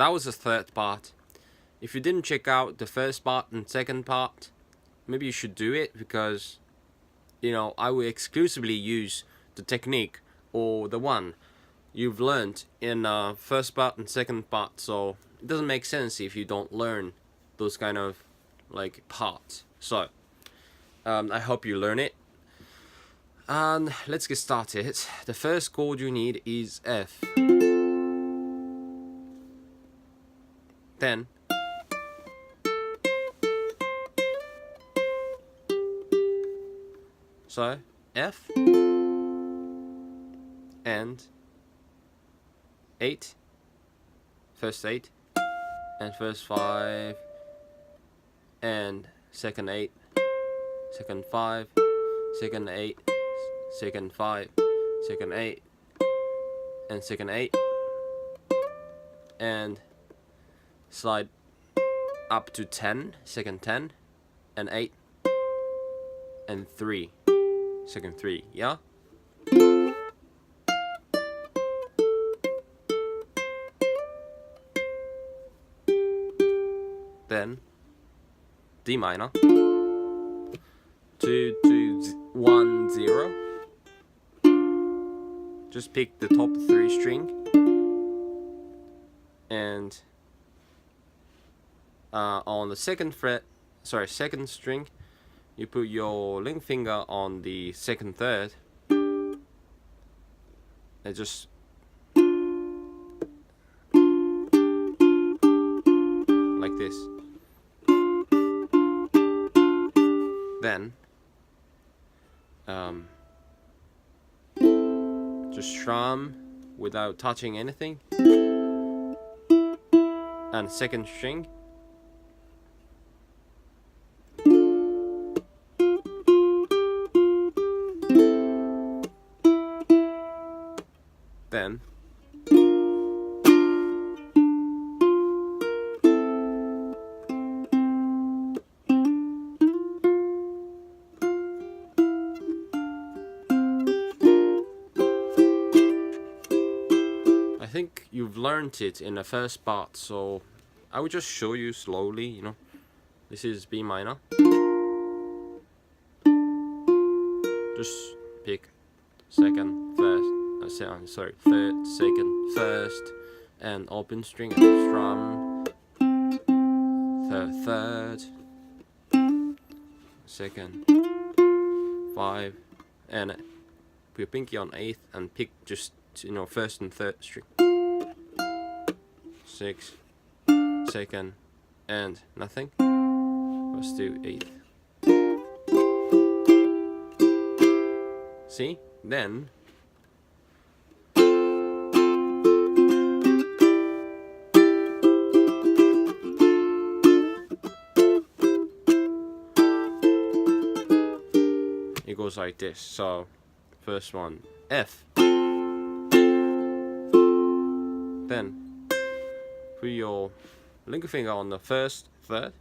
that was the third part. If you didn't check out the first part and second part, maybe you should do it, because I will exclusively use the technique or the one you've learned in first part and second part. So it doesn't make sense if you don't learn those kind of like parts. So I hope you learn it. And let's get started. The first chord you need is F. Then so F and 8, first 8 and first 5 and second 8, second 5, second 8, second 5, second 8 and second 8, and slide up to 10, second 10 and 8 and 3, second 3, yeah? Then D minor, 2 2 1 0. Just pick the top 3 string, and on the second string, you put your ring finger on the second third, and just like this. Then just strum without touching anything, and second string, then I think you've learned it in the first part, so I will just show you slowly. This is B minor. Just pick second, first, third, second, first, and open string and strum. Third, second, 5, and put your pinky on 8th and pick just first and third string. 6, second, and nothing. Let's do 8th. See? Then it goes like this. So first one, F. Then put your ring finger on the first third.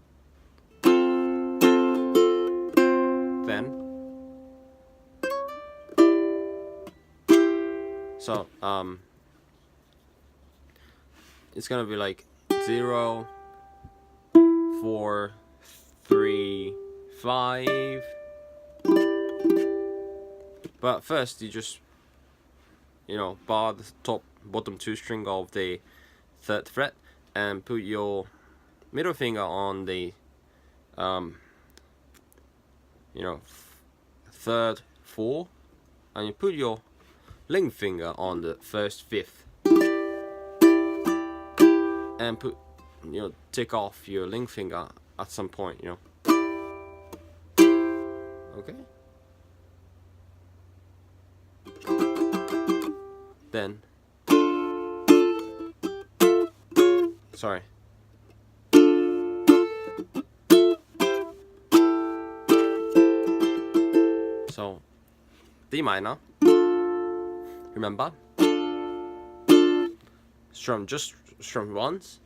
Then so it's gonna be like 0, 4, 3, 5. But first you just bar the bottom 2 string of the 3rd fret and put your middle finger on the 3rd 4, and you put your ring finger on the first 5th, and take off your ring finger at some point, okay? Then so D minor, remember, just strum once,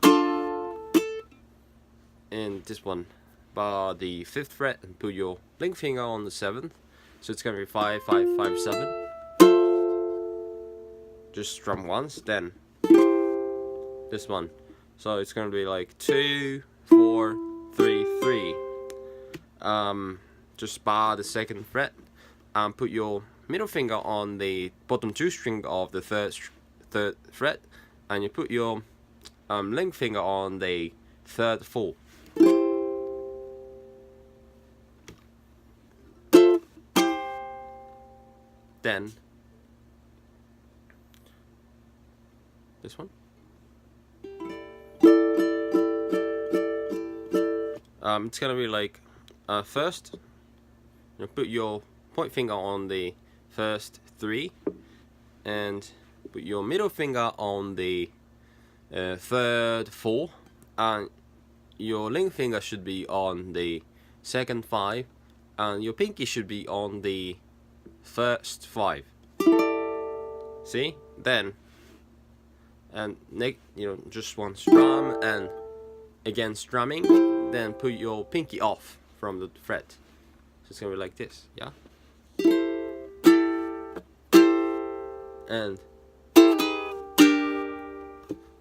and this one bar the 5th fret and put your ring finger on the 7th, so it's gonna be 5, 5, 5, 7. Just strum once. Then this one, So it's gonna be like 2, 4, 3, 3. Just bar the second fret and put your middle finger on the bottom 2 string of the third fret, and you put your ring finger on the third 4. Then this one. It's gonna be like first you put your point finger on the first 3 and put your middle finger on the third 4, and your ring finger should be on the second 5, and your pinky should be on the first 5. See? Then and just one strum and again strumming, then put your pinky off from the fret. So it's gonna be like this, yeah? And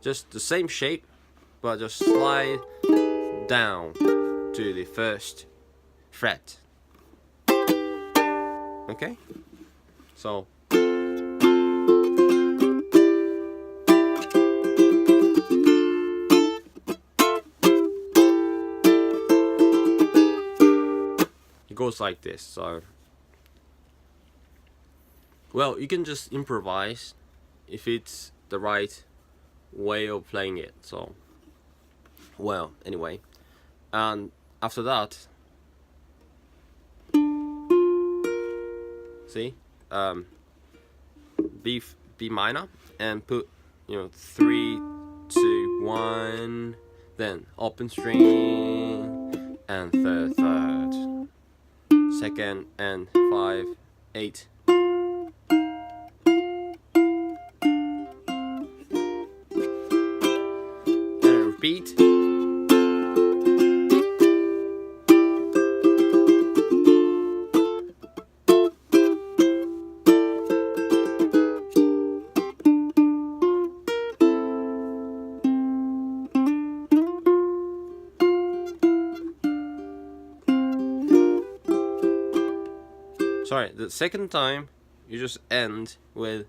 just the same shape, but just slide down to the first fret. Okay? So it goes like this. So well, you can just improvise if it's the right way of playing it. So well, anyway, and after that, see, B minor, and put 3, 2, 1, then open string and third, second and 5, 8. And repeat. Sorry, the second time you just end with,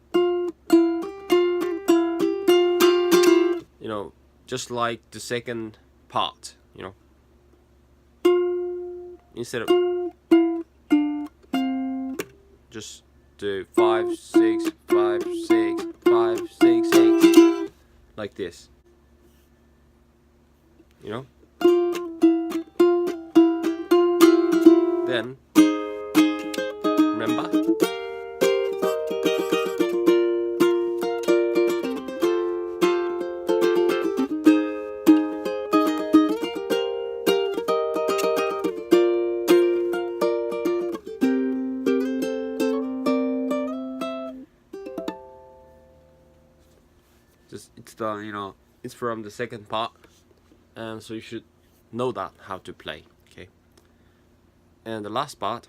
just like the second part, instead of just do 5, 6, 5, 6, 5, 6, 6, like this, Then remember, it's the it's from the second part, and so you should know that how to play. Okay, and the last part.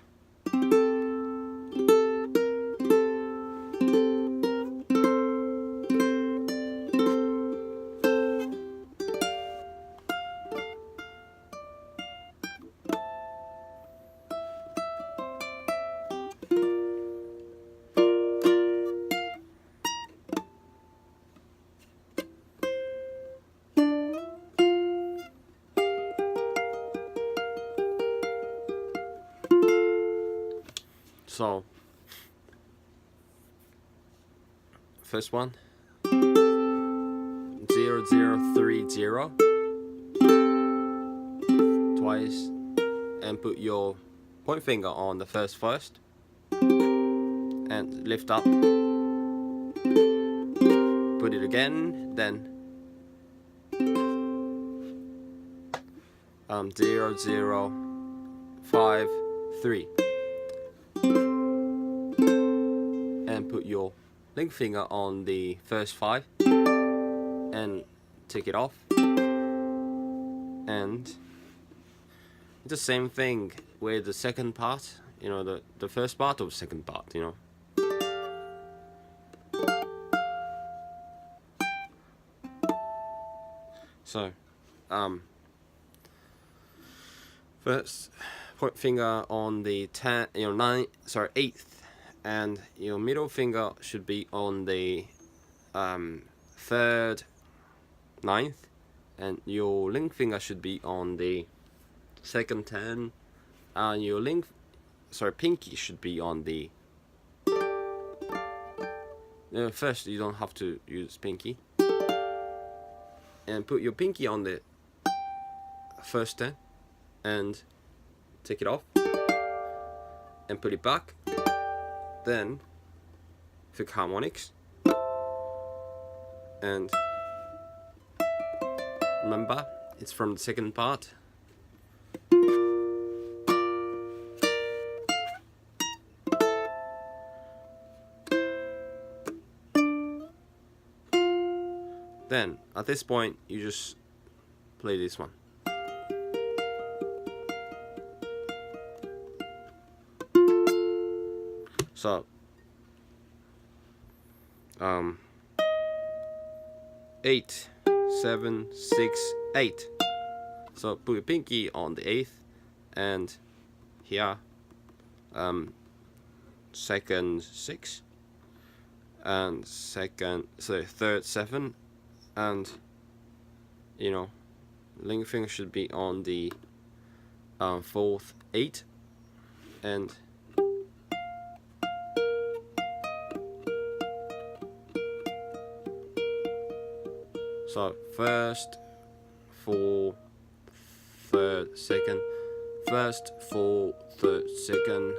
So, first one, 0, 0, 3, 0, twice, and put your point finger on the first, and lift up, put it again, then 0, 0, 5, 3. And put your ring finger on the first 5 and take it off, and it's the same thing with the second part, the first part of the second part, So, first point finger on the 8th, and your middle finger should be on the 3rd 9th, and your ring finger should be on the 2nd 10, and your pinky should be on the first. You don't have to use pinky, and put your pinky on the first 10 and take it off and put it back. Then fifth harmonics, and remember it's from the second part. Then at this point you just play this one. So 8, 7, 6, 8. So put your pinky on the 8th, and here 2nd 6, and third 7, and ring finger should be on the 4th 8, and so first 4 3rd 2nd, first 4 3rd 2nd,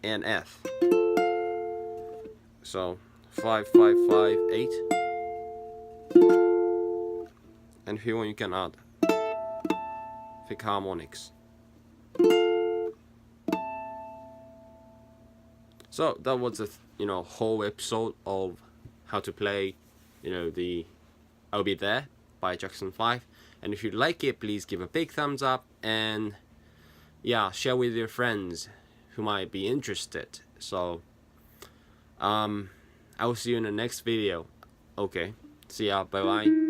and F. So 5 5 5 8, and if you want you can add fifth harmonics. So that was the whole episode of how to play the I'll Be There by Jackson 5. And if you like it, please give a big thumbs up, and share with your friends who might be interested. So I will see you in the next video. Okay, see ya, bye bye.